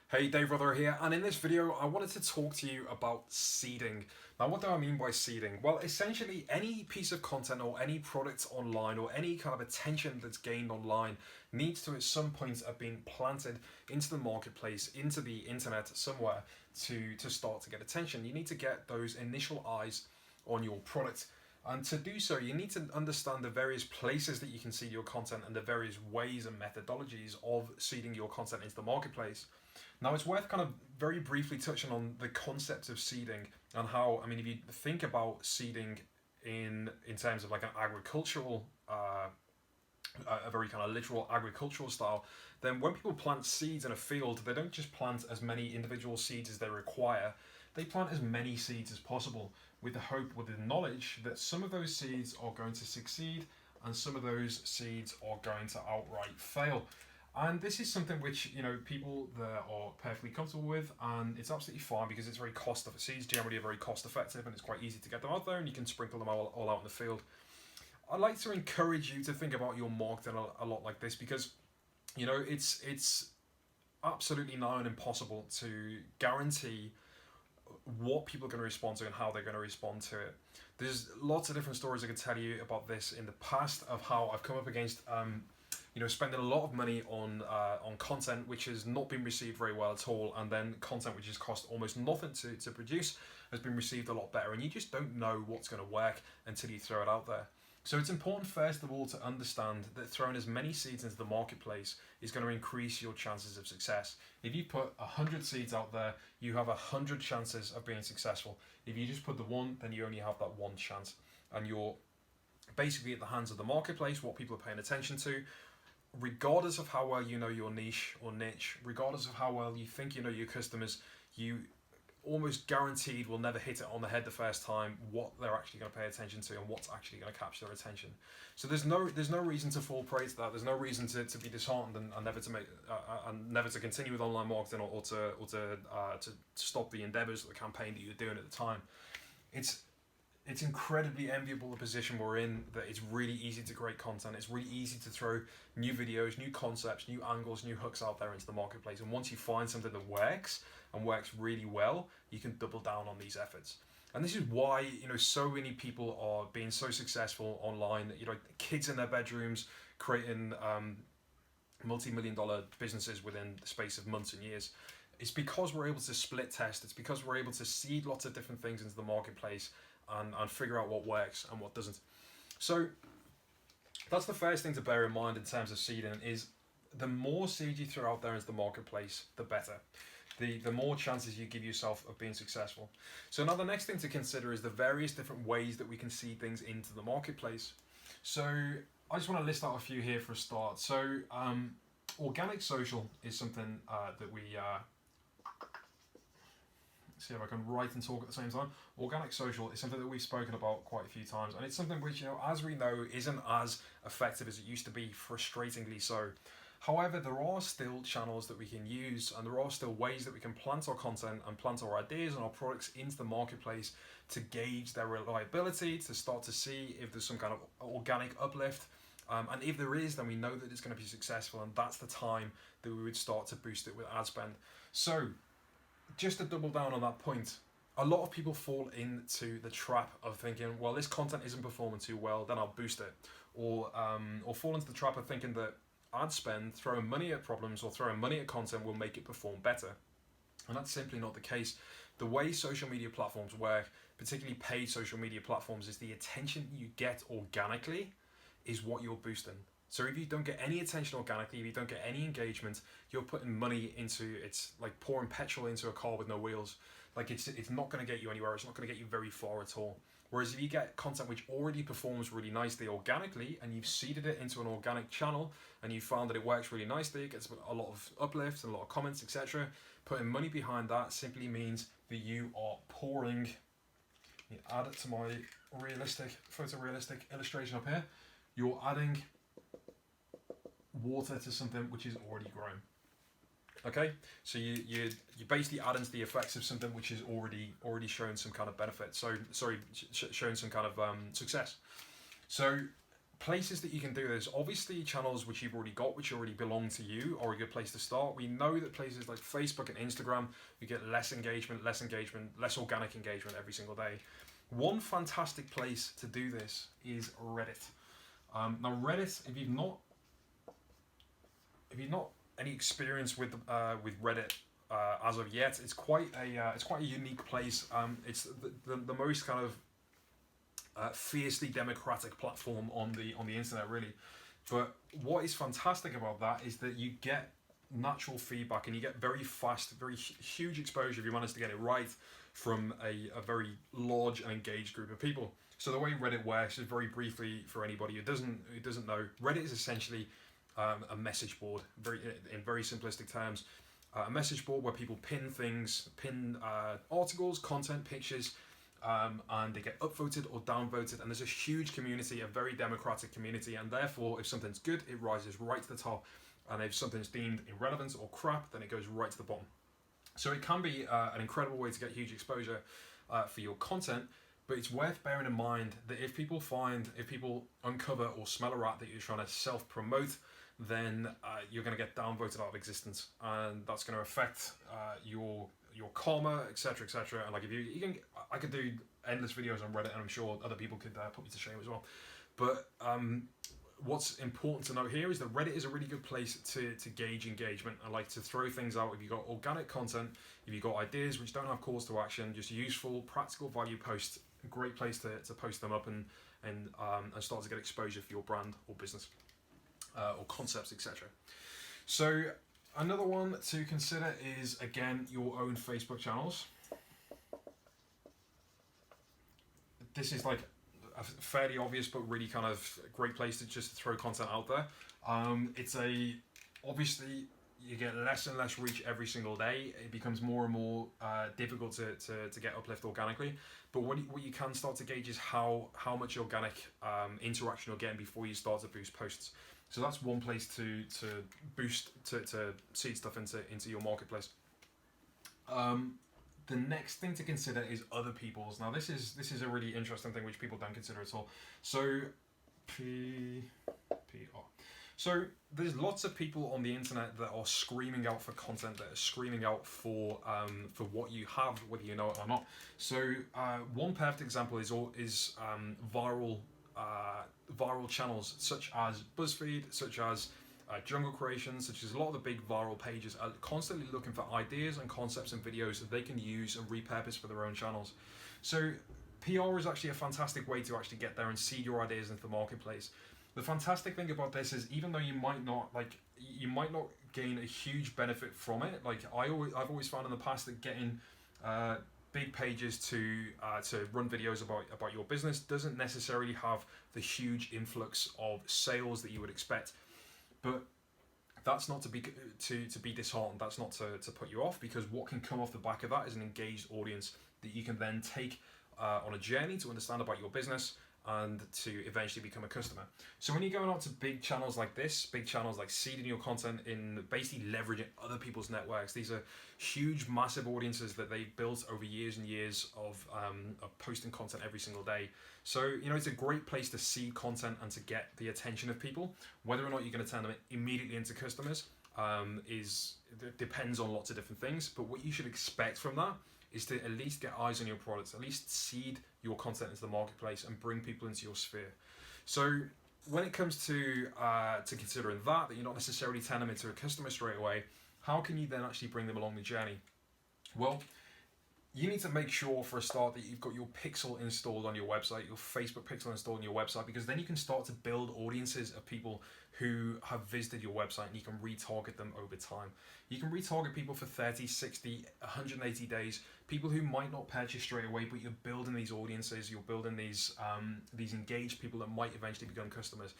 Hey, Dave Rother here, and in this video I wanted to talk to you about seeding. Now, what do I mean by seeding? Well, essentially any piece of content or any product online or any kind of attention that's gained online needs to at some point have been planted into the marketplace, into the internet somewhere to start to get attention. You need to get those initial eyes on your product. And to do so, you need to understand the various places that you can seed your content and the various ways and methodologies of seeding your content into the marketplace. Now, it's worth kind of very briefly touching on the concept of seeding and how, I mean, if you think about seeding in terms of like an agricultural, a very kind of literal agricultural style, then when people plant seeds in a field, they don't just plant as many individual seeds as they require. They plant as many seeds as possible with the hope, with the knowledge that some of those seeds are going to succeed and some of those seeds are going to outright fail. And this is something which, people that are perfectly comfortable with, and it's absolutely fine because it's very cost effective. Seeds generally are very cost effective, and it's quite easy to get them out there, and you can sprinkle them all out in the field. I'd like to encourage you to think about your marketing a lot like this because, it's absolutely now impossible to guarantee what people are going to respond to and how they're going to respond to it. There's lots of different stories I can tell you about this in the past of how I've come up against spending a lot of money on content which has not been received very well at all, and then content which has cost almost nothing to produce has been received a lot better, and you just don't know what's going to work until you throw it out there. So it's important first of all to understand that throwing as many seeds into the marketplace is going to increase your chances of success. If you put 100 seeds out there, you have 100 chances of being successful. If you just put the one, then you only have that one chance, and you're basically at the hands of the marketplace, what people are paying attention to, regardless of how well you know your niche or niche, regardless of how well you think you know your customers, you almost guaranteed will never hit it on the head the first time what they're actually going to pay attention to and what's actually going to capture their attention. So there's no reason to fall prey to that. There's no reason to be disheartened and never to make and never to continue with online marketing or to stop the endeavors of the campaign that you're doing at the time. It's incredibly enviable the position we're in, that it's really easy to create content. It's really easy to throw new videos, new concepts, new angles, new hooks out there into the marketplace. And once you find something that works and works really well, you can double down on these efforts. And this is why, so many people are being so successful online. Kids in their bedrooms creating multi-million dollar businesses within the space of months and years. It's because we're able to split test. It's because we're able to seed lots of different things into the marketplace and figure out what works and what doesn't. So that's the first thing to bear in mind in terms of seeding, is the more seed you throw out there into the marketplace, the better. The more chances you give yourself of being successful. So now the next thing to consider is the various different ways that we can seed things into the marketplace. So I just want to list out a few here for a start. So organic social is something that we see if I can write and talk at the same time. Organic social is something that we've spoken about quite a few times, and it's something which, as we know, isn't as effective as it used to be, frustratingly so. However, there are still channels that we can use, and there are still ways that we can plant our content and plant our ideas and our products into the marketplace to gauge their reliability, to start to see if there's some kind of organic uplift. And if there is, then we know that it's going to be successful, and that's the time that we would start to boost it with ad spend. So just to double down on that point, a lot of people fall into the trap of thinking, well, this content isn't performing too well, then I'll boost it. Or fall into the trap of thinking that ad spend, throwing money at problems or throwing money at content will make it perform better. And that's simply not the case. The way social media platforms work, particularly paid social media platforms, is the attention you get organically is what you're boosting. So if you don't get any attention organically, if you don't get any engagement, you're putting money into, it's like pouring petrol into a car with no wheels. Like it's not going to get you anywhere. It's not going to get you very far at all. Whereas if you get content which already performs really nicely organically, and you've seeded it into an organic channel, and you found that it works really nicely, it gets a lot of uplifts and a lot of comments, etc. Putting money behind that simply means that you are pouring. You add it to my photorealistic illustration up here. You're adding water to something which is already grown. Okay, so you basically add into the effects of something which is already shown some kind of benefit. So showing some kind of success. So places that you can do this, obviously channels which you've already got, which already belong to you, are a good place to start. We know that places like Facebook and Instagram, you get less engagement, less organic engagement every single day. One fantastic place to do this is Reddit. Now Reddit, if you've not any experience with Reddit as of yet, it's quite a unique place. It's the most kind of fiercely democratic platform on the internet, really. But what is fantastic about that is that you get natural feedback and you get very fast, very huge exposure if you manage to get it right from a very large and engaged group of people. So the way Reddit works is, very briefly for anybody who doesn't know, Reddit is essentially a message board, in very simplistic terms. A message board where people pin things, articles, content, pictures, and they get upvoted or downvoted, and there's a huge community, a very democratic community, and therefore if something's good, it rises right to the top, and if something's deemed irrelevant or crap, then it goes right to the bottom. So it can be an incredible way to get huge exposure for your content, but it's worth bearing in mind that if people uncover or smell a rat that you're trying to self-promote, then you're going to get downvoted out of existence, and that's going to affect your karma, etc., etc. And like, I could do endless videos on Reddit, and I'm sure other people could put me to shame as well. But what's important to note here is that Reddit is a really good place to gauge engagement. I like to throw things out. If you've got organic content, if you've got ideas which don't have calls to action, just useful, practical value posts, a great place to post them up and start to get exposure for your brand or business or concepts, etc. So another one to consider is, again, your own Facebook channels. This is like a fairly obvious but really kind of great place to just throw content out there. Obviously you get less and less reach every single day. It becomes more and more difficult to get uplift organically. But what you can start to gauge is how much organic interaction you're getting before you start to boost posts. So that's one place to boost, to seed stuff into your marketplace. The next thing to consider is other people's. Now this is a really interesting thing which people don't consider at all. So PR. So there's lots of people on the internet that are screaming out for content, that are screaming out for what you have, whether you know it or not. So one perfect example is viral channels such as BuzzFeed, such as Jungle Creations, such as a lot of the big viral pages are constantly looking for ideas and concepts and videos that they can use and repurpose for their own channels. So PR is actually a fantastic way to actually get there and seed your ideas into the marketplace. The fantastic thing about this is, even though you might not gain a huge benefit from it, like I've always found in the past that getting big pages to run videos about your business doesn't necessarily have the huge influx of sales that you would expect. But that's not to be disheartened. That's not to put you off, because what can come off the back of that is an engaged audience that you can then take on a journey to understand about your business and to eventually become a customer. So when you're going out to big channels like this, big channels like seeding your content in basically leveraging other people's networks, these are huge, massive audiences that they've built over years and years of posting content every single day. So, it's a great place to seed content and to get the attention of people. Whether or not you're going to turn them immediately into customers depends on lots of different things. But what you should expect from that is to at least get eyes on your products, at least seed your content into the marketplace and bring people into your sphere. So when it comes to considering that you're not necessarily turning them into a customer straight away, how can you then actually bring them along the journey? Well, you need to make sure for a start that you've got your pixel installed on your website, your Facebook pixel installed on your website, because then you can start to build audiences of people who have visited your website, and you can retarget them over time. You can retarget people for 30, 60, 180 days, people who might not purchase straight away, but you're building these audiences, you're building these engaged people that might eventually become customers.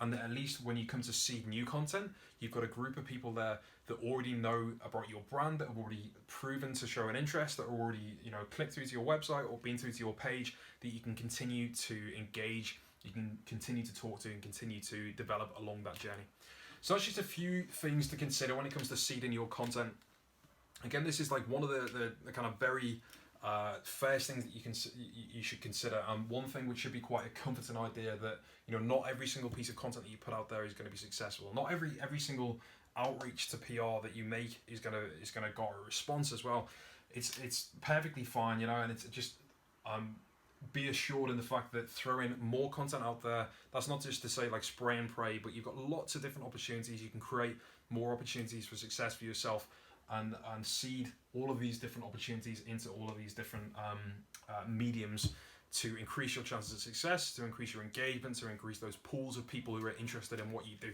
And that at least when you come to seed new content, you've got a group of people there that already know about your brand, that have already proven to show an interest, that are already clicked through to your website or been through to your page, that you can continue to engage, you can continue to talk to, and continue to develop along that journey. So that's just a few things to consider when it comes to seeding your content. Again, this is like one of the kind of very first things that you should consider. One thing which should be quite a comforting idea, that not every single piece of content that you put out there is going to be successful. Not every single outreach to PR that you make is gonna get a response as well. It's perfectly fine, and it's just be assured in the fact that throwing more content out there, that's not just to say like spray and pray, but you've got lots of different opportunities. You can create more opportunities for success for yourself, and seed all of these different opportunities into all of these different mediums to increase your chances of success, to increase your engagement, to increase those pools of people who are interested in what you do.